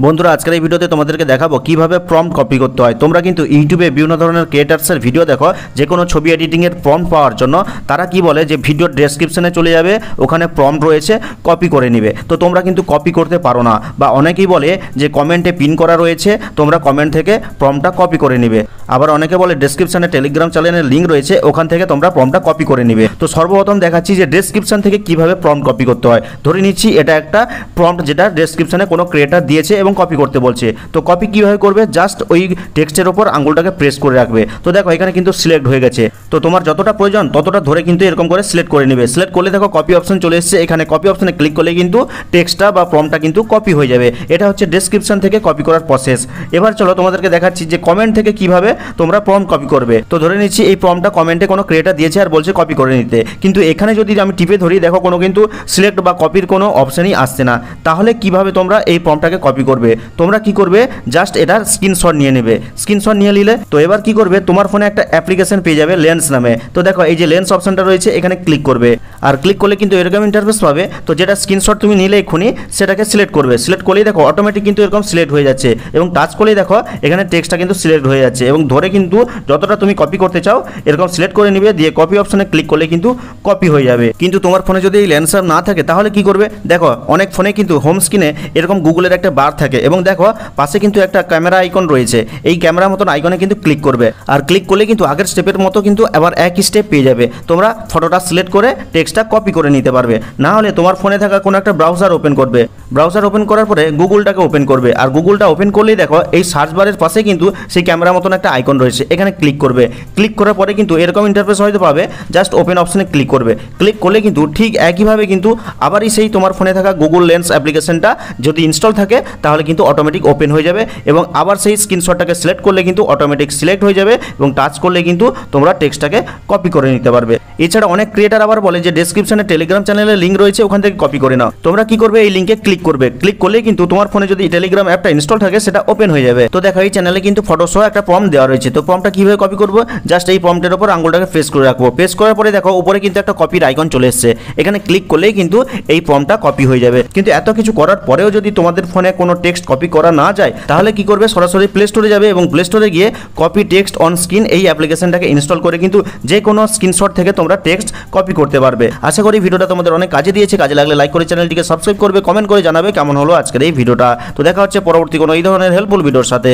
বন্ধুরা আজকের এই ভিডিওতে তোমাদেরকে দেখাবো কিভাবে প্রম্পট কপি করতে হয়। তোমরা কিন্তু ইউটিউবে বিভিন্ন ধরনের ক্রিয়েটার্সের ভিডিও দেখো, যে কোনো ছবি এডিটিং এর প্রম্পট পাওয়ার জন্য তারা কি বলে যে ভিডিওর ডেসক্রিপশনে চলে যাবে, ওখানে প্রম্পট রয়েছে, কপি করে নেবে। তো তোমরা কিন্তু কপি করতে পারো না, বা অনেকেই বলে যে কমেন্টে পিন করা রয়েছে, তোমরা কমেন্ট থেকে প্রম্পটটা কপি করে নেবে। আবার অনেকে বলে ডেসক্রিপশনে টেলিগ্রাম চ্যানেলের লিঙ্ক রয়েছে, ওখান থেকে তোমরা প্রম্পটটা কপি করে নেবে। তো সর্বপ্রথম দেখাচ্ছি যে ডেসক্রিপশন থেকে কিভাবে প্রম্পট কপি করতে হয়। ধরে নিচ্ছি এটা একটা প্রম্পট যেটা ডেসক্রিপশনে কোনো ক্রিয়েটার দিয়েছে এবং কপি করতে বলছে। তো কপি কিভাবে করবে, জাস্ট ওই টেক্সটের উপর আঙুলটাকে প্রেস করে রাখবে। তো দেখো এখানে কিন্তু সিলেক্ট হয়ে গেছে। তো তোমার যতটা প্রয়োজন ততটা ধরে কিন্তু এরকম করে সিলেক্ট করে নেবে। সিলেক্ট করলে দেখো কপি অপশন চলে এসেছে, এখানে কপি অপশনে ক্লিক করলে কিন্তু টেক্সটটা বা প্রম্পটটা কিন্তু কপি হয়ে যাবে। এটা হচ্ছে ডেসক্রিপশন থেকে কপি করার প্রসেস। এবার চলো তোমাদেরকে দেখাচ্ছি যে কমেন্ট থেকে কিভাবে তোমরা প্রম্পট কপি করবে। তো ধরে নিচ্ছি এই প্রম্পটটা কমেন্টে কোনো ক্রিয়েটার দিয়েছে আর বলছে কপি করে নিতে, কিন্তু এখানে যদি আমি টিপে ধরি দেখো কোনো কিন্তু সিলেক্ট বা কপির কোনো অপশনই আসছে না। তাহলে কিভাবে তোমরা এই প্রম্পটটাকে কপি করবে? তোমরা কি করবে, জাস্ট এটার স্ক্রিনশট নিয়ে নেবে। স্ক্রিনশট নিয়ে নিলে তো এবার কি করবে, তোমার ফোনে একটা অ্যাপ্লিকেশন পেয়ে যাবে লেন্স নামে। তো দেখো এই যে লেন্স অপশনটা রয়েছে, এখানে ক্লিক করবে। আর ক্লিক করলে কিন্তু এরকম ইন্টারফেস পাবে। তো যেটা স্ক্রিনশট তুমি নিলে এক্ষুনি সেটাকে সিলেক্ট করবে। সিলেক্ট করলেই দেখো অটোমেটিক কিন্তু এরকম সিলেক্ট হয়ে যাচ্ছে, এবং টাচ করলেই দেখো এখানে টেক্সটটা কিন্তু সিলেক্ট হয়ে যাচ্ছে, এবং ধরে কিন্তু যতটা তুমি কপি করতে চাও এরকম সিলেক্ট করে নিবে, দিয়ে কপি অপশনে ক্লিক করলে কিন্তু কপি হয়ে যাবে। কিন্তু তোমার ফোনে যদি এই লেন্স অ্যাপ না থাকে তাহলে কি করবে, দেখো অনেক ফোনে কিন্তু হোম স্ক্রিনে এরকম গুগলের একটা বার থাকে, এবং দেখো পাশে কিন্তু একটা ক্যামেরা আইকন রয়েছে। এই ক্যামেরা মতন আইকনে কিন্তু ক্লিক করবে, আর ক্লিক করলে কিন্তু আগের স্টেপের মতো কিন্তু আবার একই স্টেপ পেয়ে যাবে। তোমরা ফটোটা সিলেক্ট করে টেক্সটটা কপি করে নিতে পারবে। না হলে তোমার ফোনে থাকা কোনো একটা ব্রাউজার ওপেন করবে। ব্রাউজার ওপেন করার পরে গুগলটাকে ওপেন করবে, আর গুগলটা ওপেন করলেই দেখো এই সার্চ বারের পাশে কিন্তু সেই ক্যামেরা মতন একটা আইকন রয়েছে, এখানে ক্লিক করবে। ক্লিক করার পরে কিন্তু এরকম ইন্টারফেস হয়তো পাবে, জাস্ট ওপেন অপশনে ক্লিক করবে। ক্লিক করলে কিন্তু ঠিক একইভাবে কিন্তু আবারই সেই তোমার ফোনে থাকা গুগল লেন্স অ্যাপ্লিকেশনটা যদি ইনস্টল থাকে তাহলে কিন্তু অটোমেটিক ওপেন হয়ে যাবে, এবং আবার সেই স্ক্রিনশটটাকে সিলেক্ট করলে কিন্তু অটোমেটিক সিলেক্ট হয়ে যাবে, এবং টাচ করলে কিন্তু তোমরা টেক্সটটাকে কপি করে নিতে পারবে। এছাড়া অনেক ক্রিয়েটার আবার বলে যে ডেসক্রিপশনে টেলিগ্রাম চ্যানেলের লিঙ্ক রয়েছে, ওখান থেকে কপি করে নাও। তোমরা কি করবে, এই লিঙ্কে ক্লিক করবে। ক্লিক করলে কিন্তু তোমার ফোনে যদি টেলিগ্রাম অ্যাপটা ইনস্টল থাকে সেটা ওপেন হয়ে যাবে। তো দেখো এই চ্যানেলে কিন্তু ফটো সহ একটা প্রম্পট দেওয়া রয়েছে। তো প্রম্পটটা কিভাবে কপি করব, জাস্ট এই প্রম্পটের উপর আঙুলটাকে প্রেস করে রাখবো। প্রেস করার পরে দেখো উপরে কিন্তু একটা কপির আইকন চলে এসেছে, এখানে ক্লিক করলেই কিন্তু এই প্রম্পটটা কপি হয়ে যাবে। কিন্তু এত কিছু করার পরেও যদি তোমাদের ফোনে কোনো টেক্সট কপি করা না যায় তাহলে কি করবে, সরাসরি প্লে স্টোরে যাবে, এবং প্লে স্টোরে গিয়ে কপি টেক্সট অন স্ক্রিন এই অ্যাপ্লিকেশনটাকে ইনস্টল করে কিন্তু যে কোনো স্ক্রিনশট থেকে তোমরা টেক্সট কপি করতে পারবে। আশা করি ভিডিওটা তোমাদের অনেক কাজে দিয়েছে। কাজে লাগলে লাইক করে চ্যানেলটিকে সাবস্ক্রাইব করবে, কমেন্ট করে জানাবে কেমন হলো আজকের এই ভিডিওটা। তো দেখা হচ্ছে পরবর্তী কোনো এই ধরনের হেল্পফুল ভিডিওর সাথে।